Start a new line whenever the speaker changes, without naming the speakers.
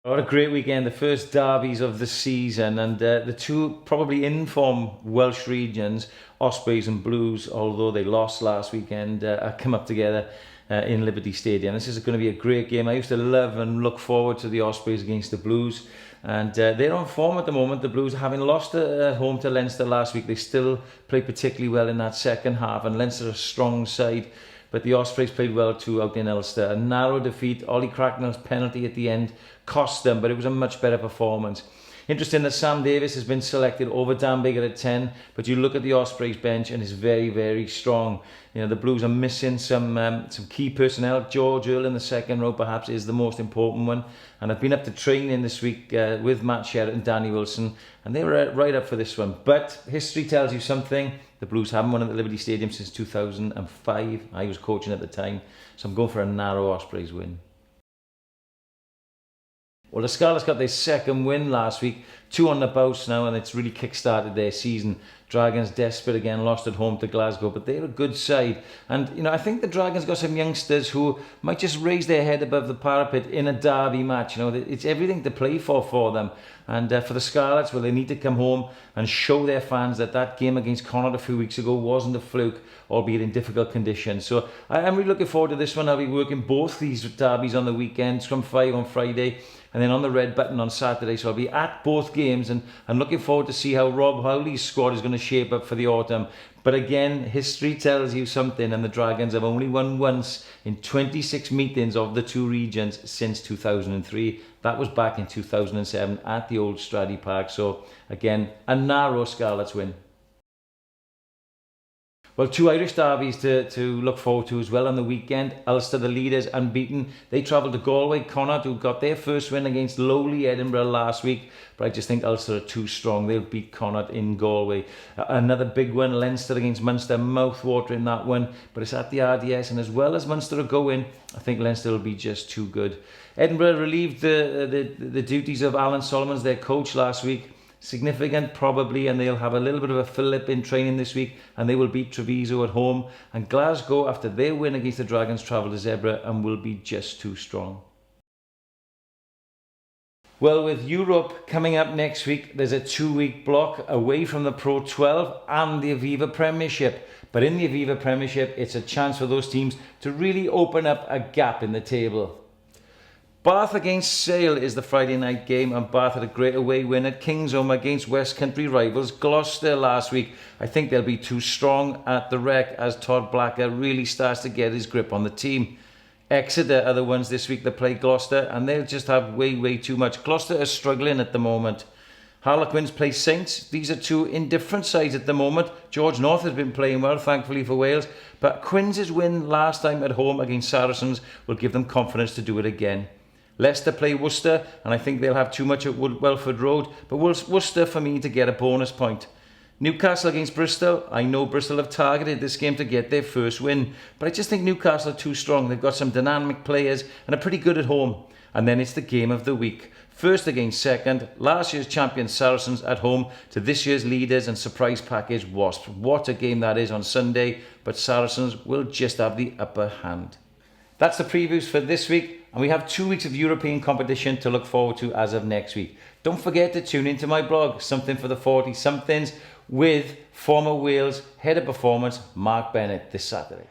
What a great weekend, the first derbies of the season, and the two probably in-form Welsh regions, Ospreys and Blues, although they lost last weekend, come up together in Liberty Stadium. This is going to be a great game. I used to love and look forward to the Ospreys against the Blues, and they're on form at the moment. The Blues, having lost at home to Leinster last week, they still play particularly well in that second half, and Leinster a strong side. But the Ospreys played well too out in Ulster. A narrow defeat. Ollie Cracknell's penalty at the end cost them, but it was a much better performance. Interesting that Sam Davis has been selected over Dan Biggar at 10, but you look at the Ospreys bench and it's very, very strong. You know, the Blues are missing some key personnel. George Earl in the second row perhaps is the most important one. And I've been up to training this week with Matt Sherratt and Danny Wilson, and they were right up for this one. But history tells you something. The Blues haven't won at the Liberty Stadium since 2005. I was coaching at the time, so I'm going for a narrow Ospreys win. Well, the Scarlets got their second win last week, 2 on the bounce now, and it's really kick-started their season. Dragons desperate again, lost at home to Glasgow, but they're a good side. And, you know, I think the Dragons got some youngsters who might just raise their head above the parapet in a derby match. You know, it's everything to play for them. And for the Scarlets, well, they need to come home and show their fans that that game against Connacht a few weeks ago wasn't a fluke, albeit in difficult conditions. So I'm really looking forward to this one. I'll be working both these derbies on the weekend, Scrum 5 on Friday, and then on the red button on Saturday. So I'll be at both games and looking forward to see how Rob Howley's squad is going to shape up for the autumn. But again, history tells you something, and the Dragons have only won once in 26 meetings of the two regions since 2003. That was back in 2007 at the old Stradey Park. So again, a narrow Scarlets win. Well, 2 Irish derbies to look forward to as well on the weekend. Ulster, the leaders, unbeaten. They travelled to Galway. Connacht, who got their first win against lowly Edinburgh last week. But I just think Ulster are too strong. They'll beat Connacht in Galway. Another big one, Leinster against Munster. Mouth-watering that one. But it's at the RDS. And as well as Munster are going, I think Leinster will be just too good. Edinburgh relieved the duties of Alan Solomons, their coach, last week. Significant probably, and they'll have a little bit of a fill-up in training this week, and they will beat Treviso at home. And Glasgow, after their win against the Dragons, travel to Zebra and will be just too strong. Well, with Europe coming up next week, there's a 2-week block away from the Pro 12 and the Aviva Premiership. But in the Aviva Premiership, it's a chance for those teams to really open up a gap in the table. Bath against Sale is the Friday night game, and Bath had a great away win at Kingsholm against West Country rivals Gloucester last week. I think they'll be too strong at the Rec as Todd Blacker really starts to get his grip on the team. Exeter are the ones this week that play Gloucester, and they'll just have way too much. Gloucester are struggling at the moment. Harlequins play Saints. These are two indifferent sides at the moment. George North has been playing well, thankfully for Wales, but Quins' win last time at home against Saracens will give them confidence to do it again. Leicester play Worcester, and I think they'll have too much at Welford Road, but Worcester for me to get a bonus point. Newcastle against Bristol. I know Bristol have targeted this game to get their first win, but I just think Newcastle are too strong. They've got some dynamic players and are pretty good at home. And then it's the game of the week. First against second, last year's champion Saracens at home to this year's leaders and surprise package Wasps. What a game that is on Sunday, but Saracens will just have the upper hand. That's the previews for this week. And we have 2 weeks of European competition to look forward to as of next week. Don't forget to tune into my blog, Something for the 40-somethings, with former Wales head of performance, Mark Bennett, this Saturday.